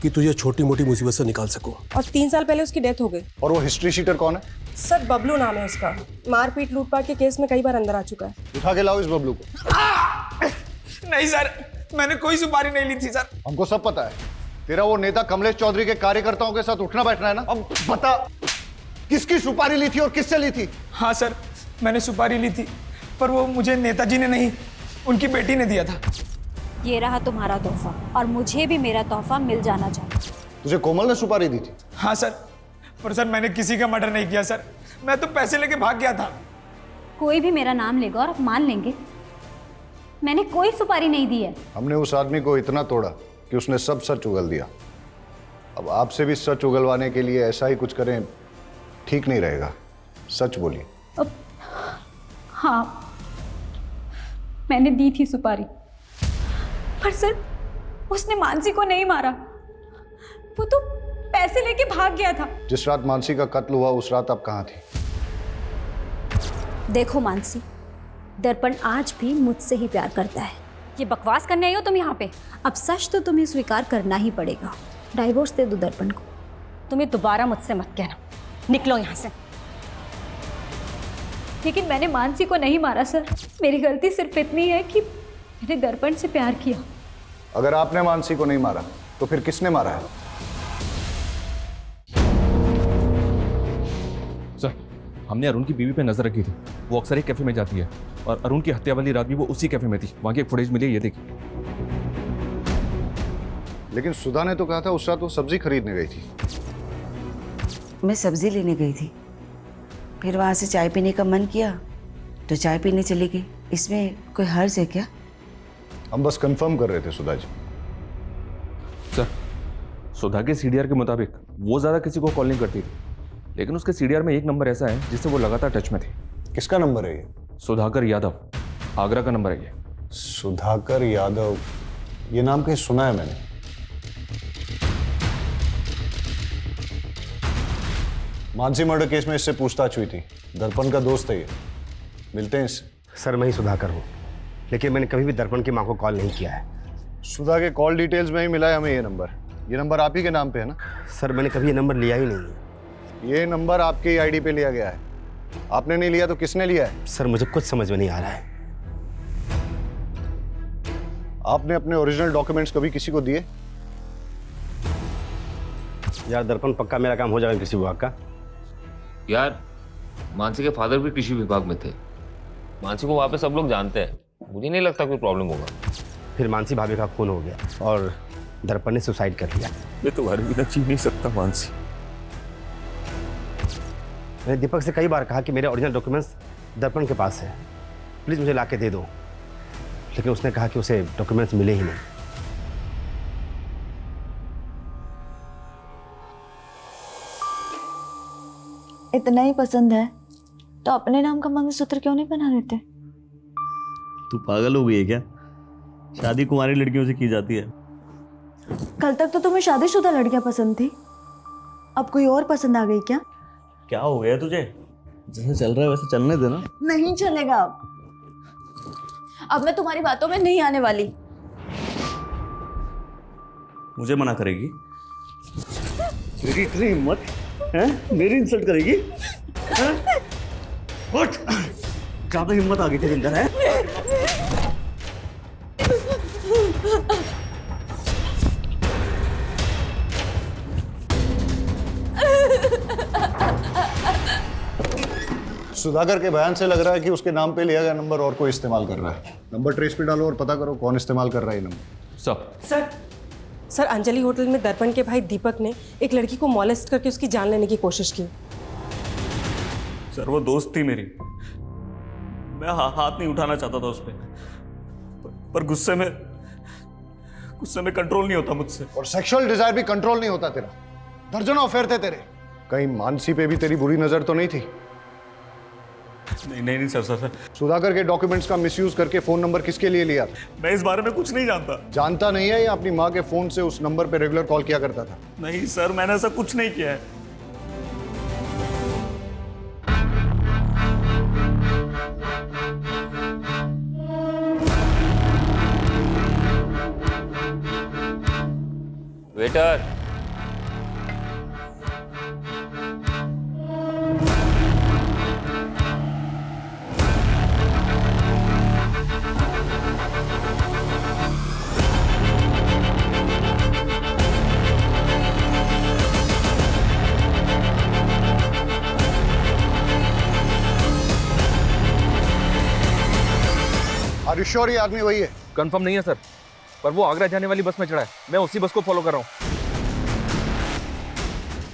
कि तुझे छोटी मोटी मुसीबत से निकाल सकूं। और 3 साल पहले उसकी डेथ हो गई। और वो हिस्ट्री शीटर कौन है? सर बबलू नाम है उसका, मारपीट लूटपाट के केस में कई बार अंदर आ चुका है। उठा के लाओ इस बबलू को। नहीं सर, मैंने कोई सुपारी नहीं ली थी सर। हमको सब पता है, तेरा वो नेता कमलेश चौधरी के कार्यकर्ताओं के साथ उठना बैठना है ना। अब बता, किसकी सुपारी ली थी और किससे ली थी? हाँ सर, मैंने सुपारी ली थी, पर वो मुझे नेताजी ने नहीं, उनकी बेटी ने दिया था। ये रहा तुम्हारा तोहफा और मुझे भी मेरा तोहफा मिल जाना चाहिए। तुझे कोमल ने सुपारी दी थी? हाँ सर, पर सर मैंने किसी का मर्डर नहीं किया सर, मैं तो पैसे लेके भाग गया था। कोई भी मेरा नाम लेगा और आप मान लेंगे मैंने कोई सुपारी नहीं दी है। हमने उस आदमी को इतना तोड़ा कि उसने सब सच उगल दिया। अब आपसे भी सच उगलवाने के लिए ऐसा ही कुछ करें ठीक नहीं रहेगा। सच बोलिए। हाँ, मैंने दी थी सुपारी, पर सर उसने मानसी को नहीं मारा, वो तो पैसे लेके भाग गया था। जिस रात मानसी का कत्ल हुआ उस रात आप कहाँ थी? देखो मानसी, दर्पण आज भी मुझसे ही प्यार करता है। ये बकवास करने आई हो तुम यहाँ पे? अब सच तो तुम्हें स्वीकार करना ही पड़ेगा। डाइवोर्स दे दो दर्पण को। तुम्हें दोबारा मुझसे मत कहना, निकलो यहाँ से। लेकिन मैंने मानसी को नहीं मारा सर, मेरी गलती सिर्फ इतनी है कि मैंने दर्पण से प्यार किया। अगर आपने मानसी को नहीं मारा तो फिर किसने मारा है? सर, हमने अरुण की बीवी पे नजर रखी थी। वो अक्सर एक कैफे में जाती है और अरुण की हत्या वाली रात भी वो उसी कैफे में थी। वहां की एक फुटेज मिली है, ये देखिए। लेकिन सुधा ने तो कहा था उस रात वो सब्जी खरीदने गई थी। मैं सब्जी लेने गई थी, फिर वहाँ से चाय पीने का मन किया तो चाय पीने चली गई। इसमें कोई हर्ज है क्या? हम बस कंफर्म कर रहे थे सुधा जी। सर, सुधा के सीडीआर के मुताबिक वो ज्यादा किसी को कॉल नहीं करती थी, लेकिन उसके सीडीआर में एक नंबर ऐसा है जिससे वो लगातार टच में थी। किसका नंबर है ये? सुधाकर यादव, आगरा का नंबर है ये। सुधाकर यादव, ये नाम कहीं सुना है मैंने। मानसी मर्डर केस में इससे पूछताछ हुई थी। दर्पण का दोस्त है ये, मिलते हैं इससे। सर मैं ही सुधाकर हूँ, लेकिन मैंने कभी भी दर्पण की माँ को कॉल नहीं किया है। सुधा के कॉल डिटेल्स में ही मिला है हमें ये नंबर। ये नंबर आप ही के नाम पे है ना? सर मैंने कभी ये नंबर लिया ही नहीं है। ये नंबर आपके आईडी पे लिया गया है। आपने नहीं लिया तो किसने लिया है? सर मुझे कुछ समझ में नहीं आ रहा है। आपने अपने ओरिजिनल डॉक्यूमेंट्स कभी किसी को दिए? यार दर्पण, पक्का मेरा काम हो जाएगा कृषि विभाग का। यार मानसी के फादर भी कृषि विभाग में थे। मानसी को वहाँ पे सब लोग जानते हैं, मुझे नहीं लगता कोई प्रॉब्लम होगा। फिर मानसी भाभी का खून हो गया और दर्पण ने सुसाइड कर लिया। मैं तुम्हारे बिना जी नहीं सकता मानसी। मैंने दीपक से कई बार कहा कि मेरे ओरिजिनल डॉक्यूमेंट्स दर्पण के पास है, प्लीज़ मुझे ला के दे दो, लेकिन उसने कहा कि उसे डॉक्यूमेंट्स मिले ही नहीं। इतना ही पसंद है तो अपने नाम का मंगलसूत्र क्यों नहीं बना देते? तू पागल हो गई है क्या? शादी कुंवारी लड़कियों से की जाती है। कल तक तो तुम्हें शादीशुदा लड़कियां पसंद थी, अब कोई और पसंद आ गई क्या? क्या हो गया तुझे? जैसे चल रहा है वैसे चलने देना। नहीं चलेगा। अब मैं तुम्हारी बातों में नहीं आने वाली। मुझे मना करेगी? मेरी इतनी हिम्मत है? मेरी इंसल्ट करेगी? उठ! ज्यादा हिम्मत आ गई तेरे अंदर है? सुधाकर के बयान से लग रहा है कि उसके नाम पे लिया गया नंबर और कोई इस्तेमाल कर रहा है। नंबर ट्रेस पे डालो और पता करो कौन इस्तेमाल कर रहा है ये नंबर। सर अंजलि होटल में दर्पण के भाई दीपक ने एक लड़की को मॉलेस्ट करके उसकी जान लेने की कोशिश की। सर वो दोस्त थी मेरी, मैं हाथ नहीं उठाना चाहता था उस पर गुस्से में कंट्रोल नहीं होता मुझसे। और सेक्सुअल डिजायर भी कंट्रोल नहीं होता तेरा। दर्जनों अफेयर थे तेरे। कहीं मानसी पे भी तेरी बुरी नजर तो नहीं थी? नहीं सर सर। सुधाकर के डॉक्यूमेंट्स का मिसयूज करके फोन नंबर किसके लिए लिया? मैं इस बारे में कुछ नहीं जानता। जानता नहीं है या अपनी माँ के फोन से उस नंबर पे रेगुलर कॉल किया करता था? नहीं सर, मैंने ऐसा कुछ नहीं किया है। वेटर, आर यू श्योर ये आदमी वही है? कंफर्म नहीं है सर, पर वो आगरा जाने वाली बस में चढ़ा है। मैं उसी बस को फॉलो कर रहा हूँ।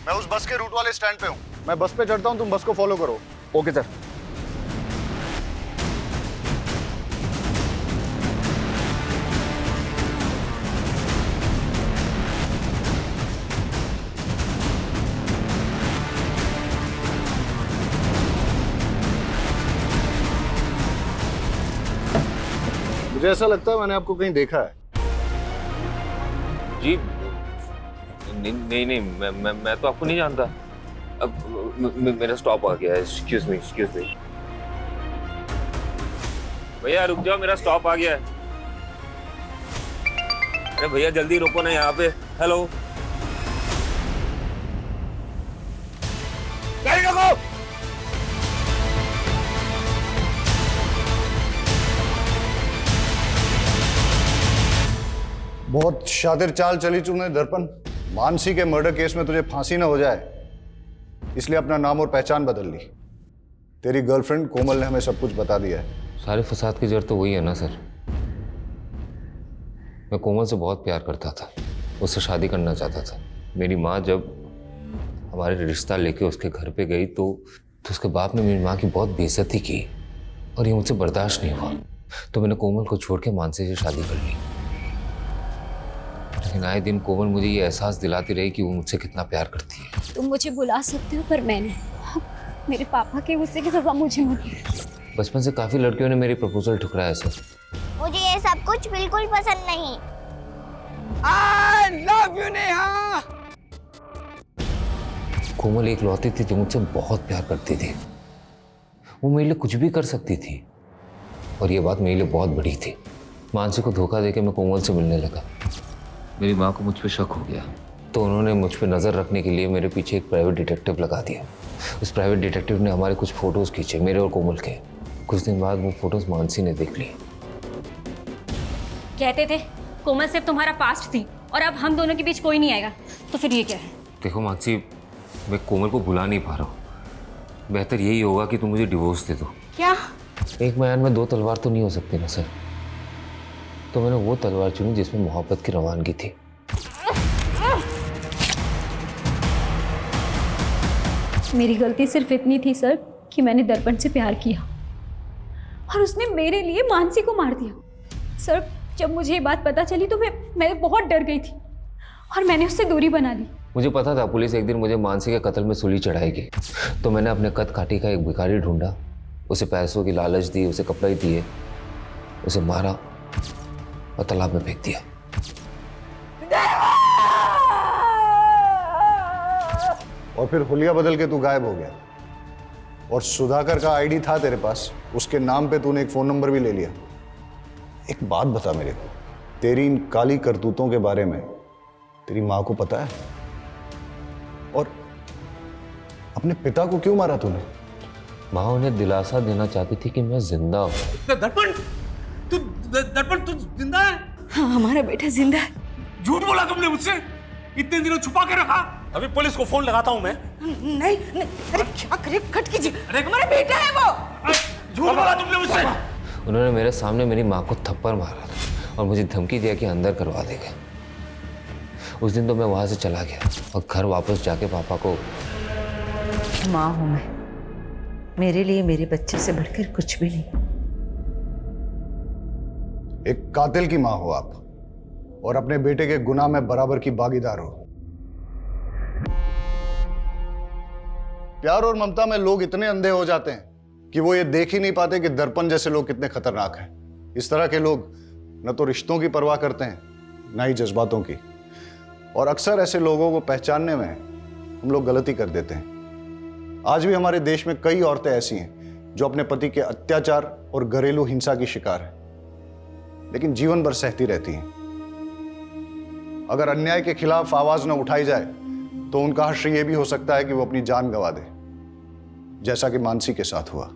मैं उस बस के रूट वाले स्टैंड पे हूँ। मैं बस पे चढ़ता हूँ, तुम बस को फॉलो करो। Okay sir. मुझे ऐसा लगता है मैंने आपको कहीं देखा है। जी नहीं, मैं तो आपको नहीं जानता। अब मेरा स्टॉप आ गया है। Excuse me. भैया रुक जाओ, मेरा स्टॉप आ गया है। अरे भैया जल्दी रुको ना यहाँ पे। हेलो, गाड़ी रोको। बहुत शातिर चाल चली तूने दर्पण। मानसी के मर्डर केस में तुझे फांसी ना हो जाए, इसलिए अपना नाम और पहचान बदल ली। तेरी गर्लफ्रेंड कोमल ने हमें सब कुछ बता दिया है। सारे फसाद की जड़ तो वही है ना सर। मैं कोमल से बहुत प्यार करता था, उससे शादी करना चाहता था। मेरी माँ जब हमारे रिश्ता लेके उसके घर पे गई तो उसके बाप ने मेरी माँ की बहुत बेइज्जती की और ये मुझसे बर्दाश्त नहीं हुआ। तो मैंने कोमल को छोड़ के मानसी से शादी कर ली। लेकिन आए दिन कोमल मुझे ये एहसास दिलाती रही कि वो मुझसे कितना प्यार करती है। तुम मुझे बुला सकते हो, पर मैंने मेरे पापा के गुस्से की सजा मुझे मिली। बचपन से काफी लड़कियों ने मेरी प्रपोजल ठुकराया सर। मुझे ये सब कुछ बिल्कुल पसंद नहीं। I love you, Neha. कोमल एक लौती थी जो मुझसे बहुत प्यार करती थी। वो मेरे लिए कुछ भी कर सकती थी और ये बात मेरे लिए बहुत बड़ी थी। मानसी को धोखा देके मैं कोमल से मिलने लगा। मेरी माँ को मुझ पे शक हो गया तो उन्होंने मुझ पे नज़र रखने के लिए मेरे पीछे एक प्राइवेट डिटेक्टिव लगा दिया। उस प्राइवेट डिटेक्टिव ने हमारे कुछ फोटोज़ खींचे, मेरे और कोमल के। कुछ दिन बाद वो फोटोज़ मानसी ने देख ली। कहते थे कोमल सिर्फ तुम्हारा पास्ट थी और अब हम दोनों के बीच कोई नहीं आएगा, तो फिर ये क्या है? देखो मानसी, मैं कोमल को भुला नहीं पा रहा हूँ। बेहतर यही होगा कि तुम मुझे डिवोर्स दे दो। क्या? एक म्यान में दो तलवार तो नहीं हो सकती ना सर। तो मैंने वो तलवार चुनी जिसमें मोहब्बत की रवानगी थी। मेरी गलती सिर्फ इतनी थी सर कि मैंने दर्पण से प्यार किया और उसने मेरे लिए मानसी को मार दिया। सर जब मुझे ये बात पता चली तो मैं बहुत डर गई थी और मैंने उससे दूरी बना ली। मुझे पता था पुलिस एक दिन मुझे मानसी के कत्ल में सुली चढ़ाएगी, तो मैंने अपने कद काठी का एक भिखारी ढूंढा, उसे पैसों की लालच दी, उसे कपड़े दिए, उसे मारा और तालाब में फेंक दिया। और फिर हुलिया बदल के तू गायब हो गया और सुधाकर का आईडी था तेरे पास, उसके नाम पे तूने एक फोन नंबर भी ले लिया। एक बात बता मेरे को, तेरी इन काली करतूतों के बारे में तेरी माँ को पता है? और अपने पिता को क्यों मारा तूने? माँ उन्हें दिलासा देना चाहती थी कि मैं जिंदा हूँ। दर्पण तू जिंदा है? हाँ हमारा बेटा जिंदा है। झूठ बोला तुमने मुझसे, इतने दिनों छुपा के रखा। अभी पुलिस को फोन लगाता हूँ मैं। नहीं, अरे क्या करे, कट कीजिए। अरे हमारा बेटा है वो। झूठ बोला तुमने मुझसे। उन्होंने मेरे सामने मेरी माँ को थप्पड़ मारा था और मुझे धमकी दिया कि अंदर करवा देगा। उस दिन तो मैं वहां से चला गया और घर वापस जाके पापा को। माँ हूं मैं, मेरे लिए मेरे बच्चे से बढ़कर कुछ भी नहीं। एक कातिल की माँ हो आप और अपने बेटे के गुनाह में बराबर की भागीदार हो। प्यार और ममता में लोग इतने अंधे हो जाते हैं कि वो ये देख ही नहीं पाते कि दर्पण जैसे लोग कितने खतरनाक हैं। इस तरह के लोग न तो रिश्तों की परवाह करते हैं, न ही जज्बातों की। और अक्सर ऐसे लोगों को पहचानने में हम लोग गलती कर देते हैं। आज भी हमारे देश में कई औरतें ऐसी हैं जो अपने पति के अत्याचार और घरेलू हिंसा की शिकार हैं, लेकिन जीवन भर सहती रहती हैं। अगर अन्याय के खिलाफ आवाज न उठाई जाए तो उनका हश्र यह भी हो सकता है कि वो अपनी जान गंवा दे, जैसा कि मानसी के साथ हुआ।